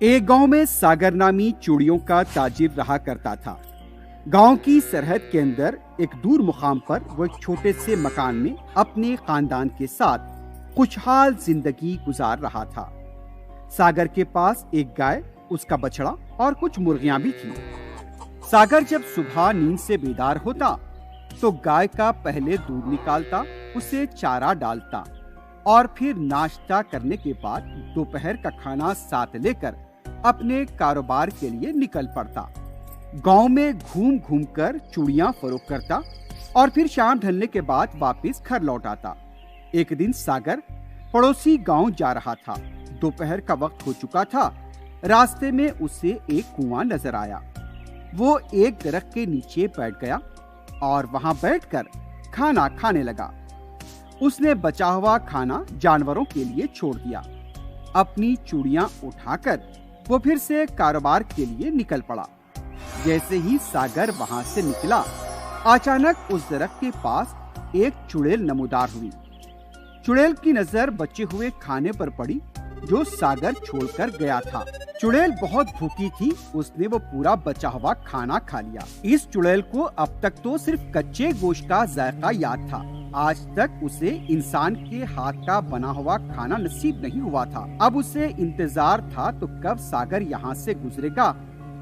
एक गांव में सागर नामी चूड़ियों का ताजिर रहा करता था। गांव की सरहद के अंदर एक दूर मुकाम पर वो एक छोटे से मकान में अपने खानदान के साथ खुशहाल जिंदगी गुजार रहा था। सागर के पास एक गाय, उसका बछड़ा और कुछ मुर्गियां भी थी। सागर जब सुबह नींद से बेदार होता तो गाय का पहले दूध निकालता, उसे चारा डालता और फिर नाश्ता करने के बाद दोपहर का खाना साथ लेकर अपने कारोबार के लिए निकल पड़ता। गांव में घूम घूम कर चूड़ियां फरोख्त करता और फिर शाम ढलने के बाद वापस घर लौट आता। एक दिन सागर पड़ोसी गांव जा रहा था। दोपहर का वक्त हो चुका था। रास्ते में उसे एक कुआं नजर आया। वो एक दरख्त के नीचे बैठ गया और वहां बैठकर खाना खाने लगा। उसने बचा हुआ खाना जानवरों के लिए छोड़ दिया। अपनी चूड़ियां उठाकर वो फिर से कारोबार के लिए निकल पड़ा। जैसे ही सागर वहां से निकला, अचानक उस दरख्त के पास एक चुड़ैल नमूदार हुई। चुड़ैल की नजर बचे हुए खाने पर पड़ी जो सागर छोड़कर गया था। चुड़ैल बहुत भूखी थी। उसने वो पूरा बचा हुआ खाना खा लिया। इस चुड़ैल को अब तक तो सिर्फ कच्चे गोश्त का जायका याद था। आज तक उसे इंसान के हाथ का बना हुआ खाना नसीब नहीं हुआ था। अब उसे इंतजार था तो कब सागर यहाँ से गुजरेगा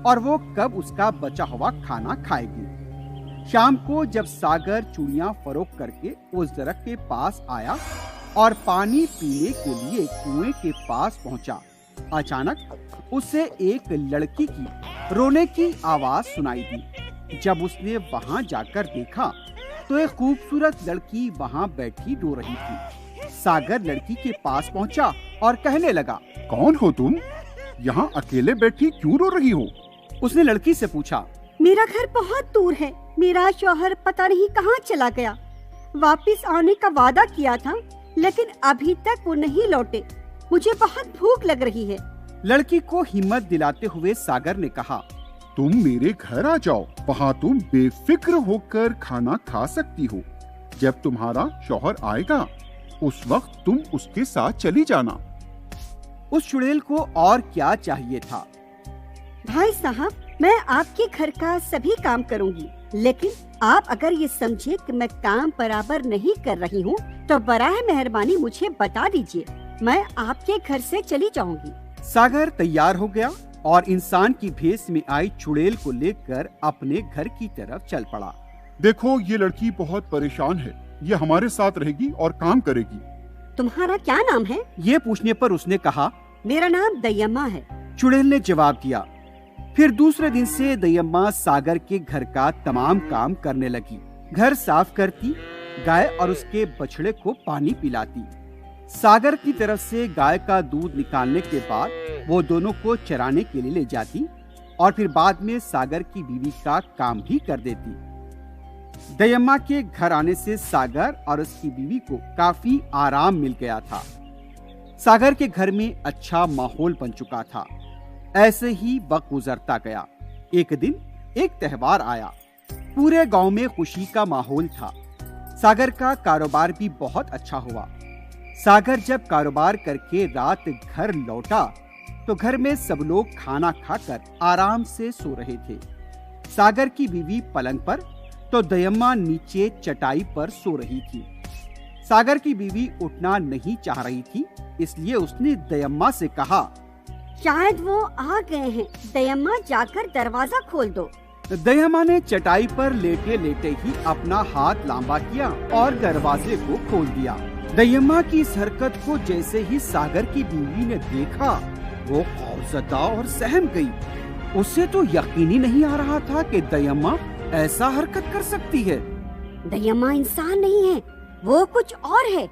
और वो कब उसका बचा हुआ खाना खाएगी। शाम को जब सागर चूड़ियां फरोख्त करके उस दरख्त के पास आया और पानी पीने के लिए कुएं के पास पहुंचा, अचानक उसे एक लड़की की रोने की आवाज सुनाई दी। जब उसने वहां जाकर देखा तो एक खूबसूरत लड़की वहां बैठी रो रही थी। सागर लड़की के पास पहुंचा और कहने लगा, कौन हो तुम? यहाँ अकेले बैठी क्यों रो रही हो? उसने लड़की से पूछा, मेरा घर बहुत दूर है। मेरा शौहर पता नहीं कहाँ चला गया। वापस आने का वादा किया था, लेकिन अभी तक वो नहीं लौटे। मुझे बहुत भूख लग रही है। लड़की को हिम्मत दिलाते हुए सागर ने कहा, तुम मेरे घर आ जाओ। वहाँ तुम बेफिक्र होकर खाना खा सकती हो। जब तुम्हारा शौहर आएगा उस वक्त तुम उसके साथ चली जाना। उस चुड़ैल को और क्या चाहिए था। भाई साहब, मैं आपके घर का सभी काम करूंगी, लेकिन आप अगर ये समझे कि मैं काम बराबर नहीं कर रही हूँ तो बराह मेहरबानी मुझे बता दीजिए। मैं आपके घर से चली जाऊंगी। सागर तैयार हो गया और इंसान की भेष में आई चुड़ैल को लेकर अपने घर की तरफ चल पड़ा। देखो, ये लड़की बहुत परेशान है। ये हमारे साथ रहेगी और काम करेगी। तुम्हारा क्या नाम है? ये पूछने पर उसने कहा, मेरा नाम दयम्मा है। चुड़ैल ने जवाब दिया। फिर दूसरे दिन से दयम्मा सागर के घर का तमाम काम करने लगी। घर साफ करती, गाय और उसके बछड़े को पानी पिलाती। सागर की तरफ से गाय का दूध निकालने के बाद वो दोनों को चराने के लिए ले जाती और फिर बाद में सागर की बीवी का काम भी कर देती। दयम्मा के घर आने से सागर और उसकी बीवी को काफी आराम मिल गया था। सागर के घर में अच्छा माहौल बन चुका था। ऐसे ही वक्त गुजरता गया। एक दिन एक त्योहार आया। पूरे गांव में खुशी का माहौल था। सागर का कारोबार भी बहुत अच्छा हुआ। सागर जब कारोबार करके रात घर लौटा तो घर में सब लोग खाना खाकर आराम से सो रहे थे। सागर की बीवी पलंग पर तो दयम्मा नीचे चटाई पर सो रही थी। सागर की बीवी उठना नहीं चाह रही थी, इसलिए उसने दयम्मा से कहा, शायद वो आ गए हैं। दयम्मा, जाकर दरवाजा खोल दो। दयम्मा ने चटाई पर लेटे लेटे ही अपना हाथ लांबा किया और दरवाजे को खोल दिया। दयम्मा की इस हरकत को जैसे ही सागर की बीवी ने देखा, वो खौफजदा और सहम गई। उसे तो यकीन ही नहीं आ रहा था कि दयम्मा ऐसा हरकत कर सकती है। दयम्मा इंसान नहीं है, वो कुछ और है।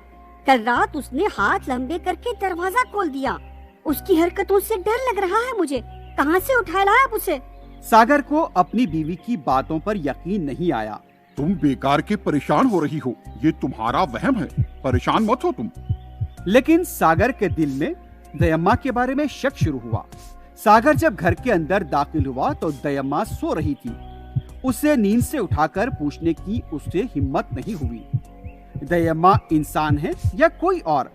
कल रात उसने हाथ लंबे करके दरवाजा खोल दिया। उसकी हरकतों से डर लग रहा है मुझे। कहाँ से उठा लाया आप उसे? सागर को अपनी बीवी की बातों पर यकीन नहीं आया। तुम बेकार के परेशान हो रही हो। ये तुम्हारा वहम है। परेशान मत हो तुम। लेकिन सागर के दिल में दयम्मा के बारे में शक शुरू हुआ। सागर जब घर के अंदर दाखिल हुआ तो दयम्मा सो रही थी। उसे नींद से उठाकर पूछने की उससे हिम्मत नहीं हुई। दयम्मा इंसान है या कोई और?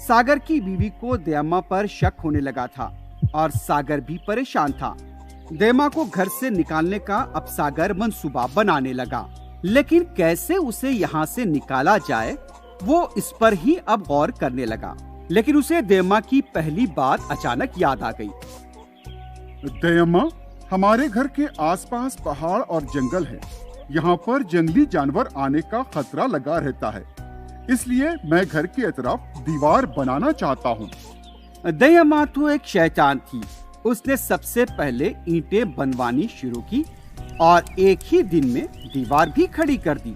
सागर की बीवी को दयम्मा पर शक होने लगा था। और सागर भी परेशान था। दयम्मा को घर से निकालने का अब सागर मंसूबा बनाने लगा, लेकिन कैसे उसे यहाँ से निकाला जाए वो इस पर ही अब गौर करने लगा। लेकिन उसे दयम्मा की पहली बात अचानक याद आ गई। दयम्मा, हमारे घर के आसपास पहाड़ और जंगल है। यहाँ पर जंगली जानवर आने का खतरा लगा रहता है, इसलिए मैं घर के अतराफ दीवार बनाना चाहता हूँ। दयम्मा तो एक शैतान थी। उसने सबसे पहले ईंटें बनवानी शुरू की और एक ही दिन में दीवार भी खड़ी कर दी।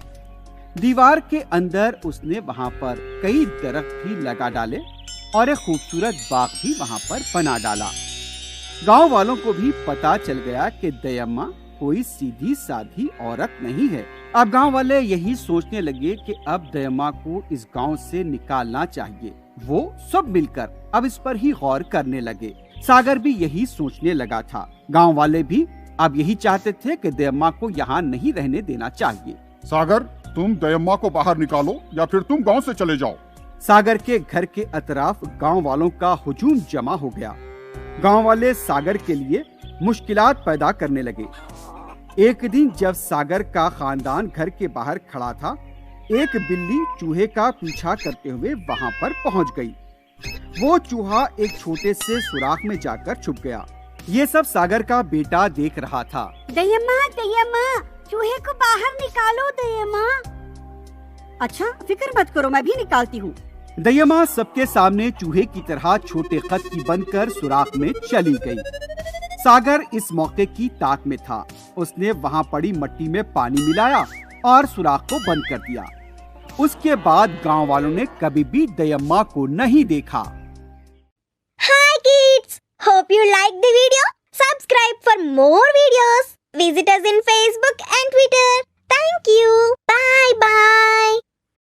दीवार के अंदर उसने वहाँ पर कई दरख्त भी लगा डाले और एक खूबसूरत बाग भी वहाँ पर बना डाला। गांव वालों को भी पता चल गया कि दयम्मा कोई सीधी साधी औरत नहीं है। अब गांव वाले यही सोचने लगे कि अब दयम्मा को इस गांव से निकालना चाहिए। वो सब मिलकर अब इस पर ही गौर करने लगे। सागर भी यही सोचने लगा था। गांव वाले भी अब यही चाहते थे कि दयम्मा को यहाँ नहीं रहने देना चाहिए। सागर, तुम दयम्मा को बाहर निकालो या फिर तुम गांव से चले जाओ। सागर के घर के अतराफ गांव वालों का हुजूम जमा हो गया। गांव वाले सागर के लिए मुश्किलात पैदा करने लगे। एक दिन जब सागर का खानदान घर के बाहर खड़ा था, एक बिल्ली चूहे का पीछा करते हुए वहां पर पहुंच गई। वो चूहा एक छोटे से सुराख में जाकर छुप गया। ये सब सागर का बेटा देख रहा था। दयम्मा, दयम्मा, चूहे को बाहर निकालो दयम्मा। अच्छा, फिक्र मत करो, मैं भी निकालती हूँ। दयम्मा सबके सामने चूहे की तरह छोटे कद बनकर सुराख में चली गई। सागर इस मौके की ताक में था। उसने वहाँ पड़ी मिट्टी में पानी मिलाया और सुराख को बंद कर दिया। उसके बाद गांव वालों ने कभी भी दयम्मा को नहीं देखा। Hi kids, hope you like the video. Subscribe for more videos. Visit us